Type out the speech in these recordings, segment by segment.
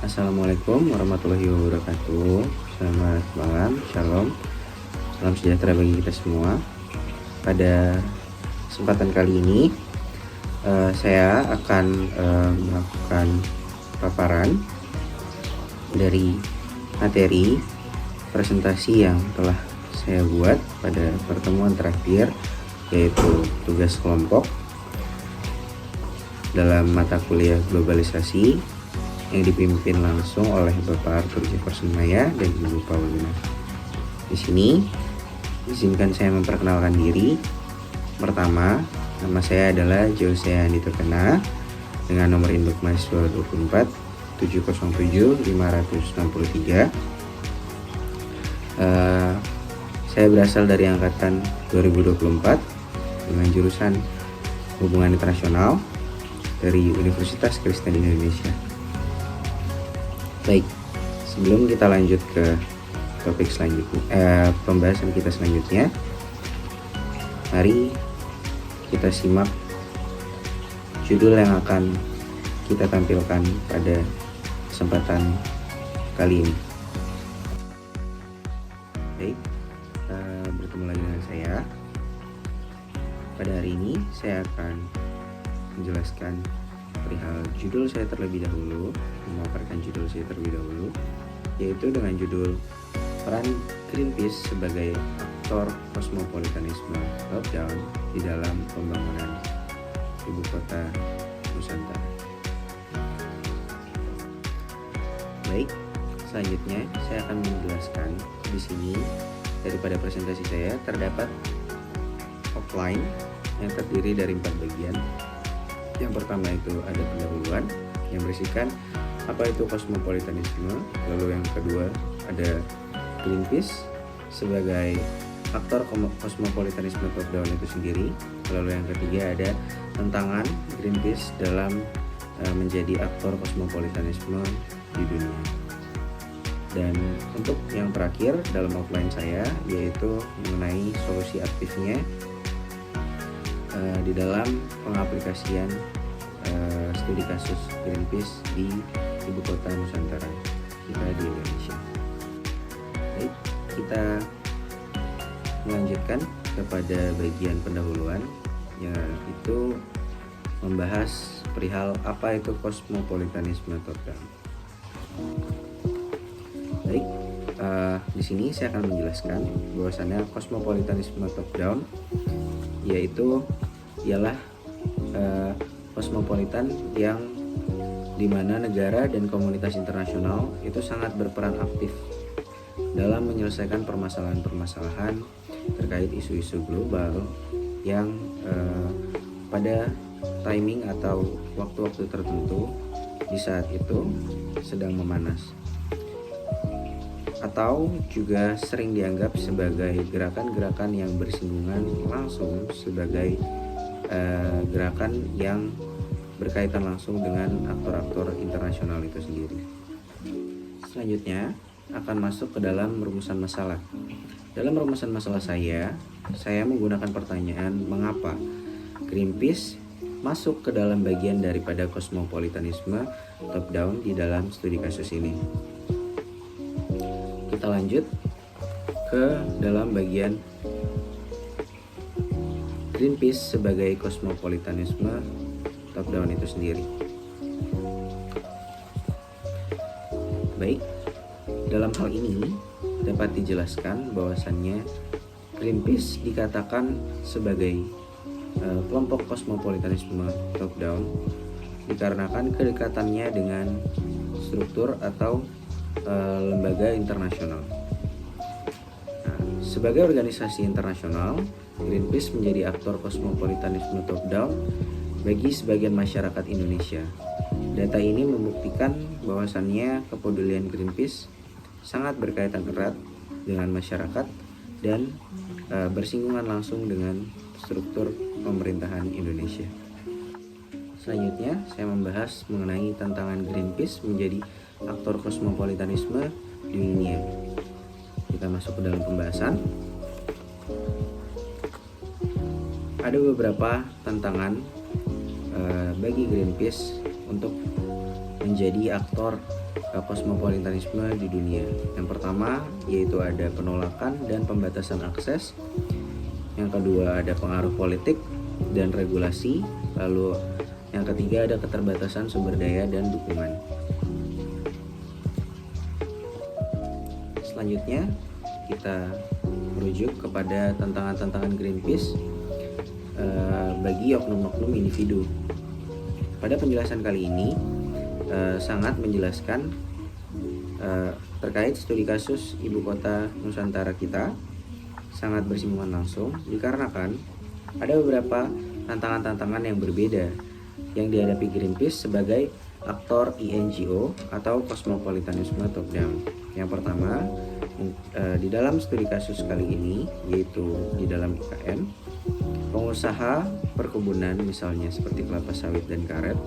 Assalamualaikum warahmatullahi wabarakatuh. Selamat malam, shalom, salam sejahtera bagi kita semua. Pada kesempatan kali ini saya akan melakukan paparan dari materi presentasi yang telah saya buat pada pertemuan terakhir, yaitu tugas kelompok dalam mata kuliah globalisasi yang dipimpin langsung oleh Bapak Arthur Jefferson Maya dan Ibu Paulina. Di sini izinkan saya memperkenalkan diri. Pertama, nama saya adalah Jose Andi Terkena dengan nomor induk mahasiswa 24 707 563. Saya berasal dari angkatan 2024 dengan jurusan Hubungan Internasional dari Universitas Kristen Indonesia. Baik, sebelum kita lanjut ke topik selanjutnya, pembahasan kita selanjutnya, mari kita simak judul yang akan kita tampilkan pada kesempatan kali ini. Baik, bertemu lagi dengan saya. Pada hari ini saya akan menjelaskan perihal judul saya terlebih dahulu, memaparkan judul saya terlebih dahulu, yaitu dengan judul Peran Greenpeace sebagai aktor kosmopolitanisme top down di dalam pembangunan ibu kota Nusantara. Baik, selanjutnya saya akan menjelaskan di sini daripada presentasi saya terdapat outline yang terdiri dari 4 bagian. Yang pertama itu ada pendahuluan yang berisikan apa itu kosmopolitanisme, lalu yang kedua ada Greenpeace sebagai aktor kosmopolitanisme top down itu sendiri, lalu yang ketiga ada tantangan Greenpeace dalam menjadi aktor kosmopolitanisme di dunia. Dan untuk yang terakhir dalam outline saya yaitu mengenai solusi aktifnya di dalam pengaplikasian studi kasus Greenpeace di ibu kota Nusantara kita di Indonesia. Baik, kita melanjutkan kepada bagian pendahuluan, yaitu membahas perihal apa itu kosmopolitanisme top down. Baik, di sini saya akan menjelaskan bahwasannya kosmopolitanisme top down ialah kosmopolitan yang dimana negara dan komunitas internasional itu sangat berperan aktif dalam menyelesaikan permasalahan-permasalahan terkait isu-isu global yang pada timing atau waktu-waktu tertentu di saat itu sedang memanas, atau juga sering dianggap sebagai gerakan-gerakan yang bersinggungan langsung sebagai gerakan yang berkaitan langsung dengan aktor-aktor internasional itu sendiri. Selanjutnya akan masuk ke dalam rumusan masalah. Dalam rumusan masalah saya menggunakan pertanyaan mengapa Greenpeace masuk ke dalam bagian daripada kosmopolitanisme top down di dalam studi kasus ini. Kita lanjut ke dalam bagian Greenpeace sebagai kosmopolitanisme top down itu sendiri. Baik, dalam hal ini dapat dijelaskan bahwasannya Greenpeace dikatakan sebagai kelompok kosmopolitanisme top down dikarenakan kedekatannya dengan struktur atau lembaga internasional. Nah, sebagai organisasi internasional, Greenpeace menjadi aktor kosmopolitanisme top down bagi sebagian masyarakat Indonesia. Data ini membuktikan bahwasannya kepedulian Greenpeace sangat berkaitan erat dengan masyarakat dan bersinggungan langsung dengan struktur pemerintahan Indonesia. Selanjutnya, saya membahas mengenai tantangan Greenpeace menjadi aktor kosmopolitanisme di dunia. Kita masuk ke dalam pembahasan. Ada beberapa tantangan bagi Greenpeace untuk menjadi aktor kosmopolitanisme di dunia. Yang pertama yaitu ada penolakan dan pembatasan akses. Yang kedua ada pengaruh politik dan regulasi. Lalu yang ketiga ada keterbatasan sumber daya dan dukungan. Selanjutnya kita merujuk kepada tantangan-tantangan Greenpeace bagi oknum-oknum individu. Pada penjelasan kali ini sangat menjelaskan terkait studi kasus ibu kota Nusantara kita, sangat bersinggungan langsung dikarenakan ada beberapa tantangan-tantangan yang berbeda yang dihadapi Greenpeace sebagai aktor INGO atau Cosmopolitanisme Top Down. Yang pertama, di dalam studi kasus kali ini, yaitu di dalam IKN, pengusaha perkebunan misalnya seperti kelapa sawit dan karet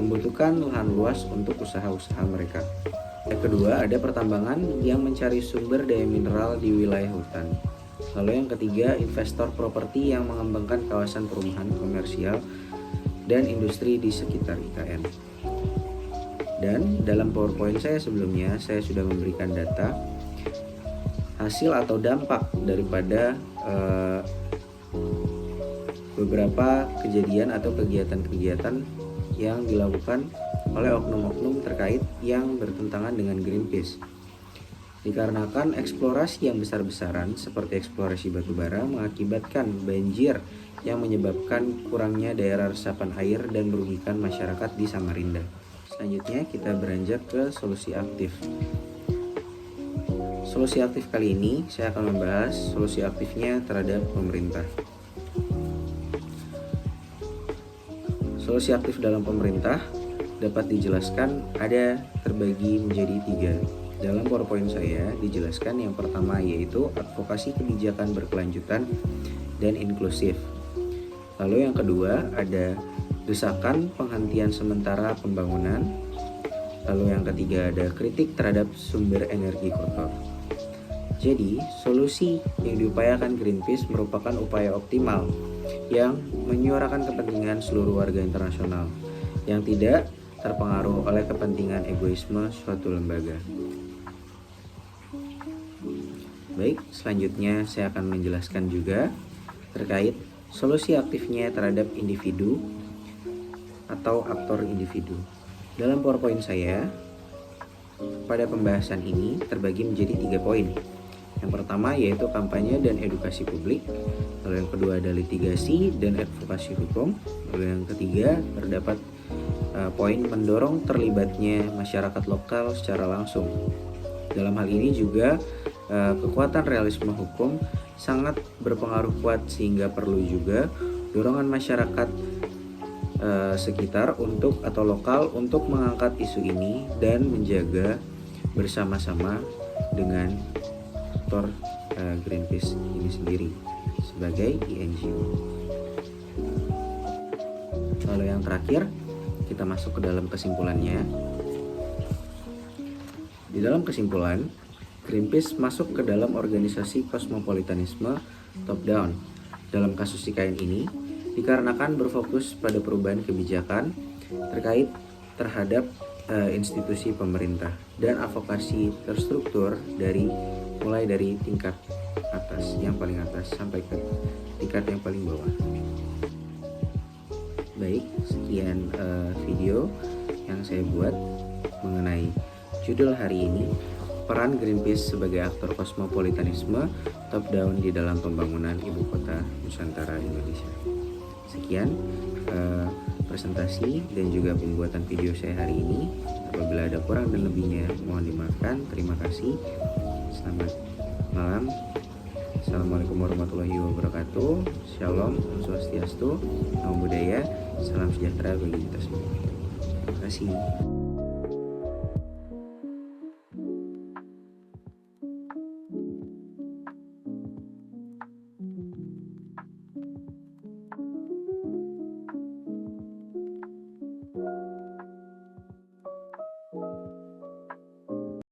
membutuhkan lahan luas untuk usaha-usaha mereka. Yang kedua, ada pertambangan yang mencari sumber daya mineral di wilayah hutan. Lalu yang ketiga, investor properti yang mengembangkan kawasan perumahan komersial dan industri di sekitar IKN. Dan dalam PowerPoint saya sebelumnya, saya sudah memberikan data hasil atau dampak daripada beberapa kejadian atau kegiatan-kegiatan yang dilakukan oleh oknum-oknum terkait yang bertentangan dengan Greenpeace. Dikarenakan eksplorasi yang besar-besaran seperti eksplorasi batubara mengakibatkan banjir yang menyebabkan kurangnya daerah resapan air dan merugikan masyarakat di Samarinda. Selanjutnya kita beranjak ke solusi aktif. Solusi aktif kali ini saya akan membahas solusi aktifnya terhadap pemerintah. Solusi aktif dalam pemerintah dapat dijelaskan ada terbagi menjadi 3. Dalam PowerPoint saya dijelaskan yang pertama yaitu advokasi kebijakan berkelanjutan dan inklusif. Lalu yang kedua ada desakan penghentian sementara pembangunan. Lalu yang ketiga ada kritik terhadap sumber energi kotor. Jadi solusi yang diupayakan Greenpeace merupakan upaya optimal yang menyuarakan kepentingan seluruh warga internasional yang tidak terpengaruh oleh kepentingan egoisme suatu lembaga. Baik, selanjutnya saya akan menjelaskan juga terkait solusi aktifnya terhadap individu atau aktor individu. Dalam PowerPoint saya, pada pembahasan ini terbagi menjadi 3 poin. Yang pertama yaitu kampanye dan edukasi publik. Lalu yang kedua ada litigasi dan advokasi hukum. Lalu yang ketiga terdapat poin mendorong terlibatnya masyarakat lokal secara langsung. Dalam hal ini juga kekuatan realisme hukum sangat berpengaruh kuat sehingga perlu juga dorongan masyarakat sekitar untuk atau lokal untuk mengangkat isu ini dan menjaga bersama-sama dengan aktor Greenpeace ini sendiri sebagai INGO. Lalu yang terakhir kita masuk ke dalam kesimpulannya. Di dalam kesimpulan, Greenpeace masuk ke dalam organisasi kosmopolitanisme top down. Dalam kasus IKN ini dikarenakan berfokus pada perubahan kebijakan terkait terhadap institusi pemerintah dan advokasi terstruktur mulai dari tingkat atas, yang paling atas sampai ke tingkat yang paling bawah. Baik, sekian video yang saya buat mengenai judul hari ini, peran Greenpeace sebagai aktor kosmopolitanisme top down di dalam pembangunan ibu kota Nusantara Indonesia. Sekian presentasi dan juga pembuatan video saya hari ini. Apabila ada kurang dan lebihnya mohon dimaafkan. Terima kasih. Selamat malam. Assalamualaikum warahmatullahi wabarakatuh. Shalom, Swastiastu, Namo Buddhaya, salam sejahtera bagi kita semua. Terima kasih.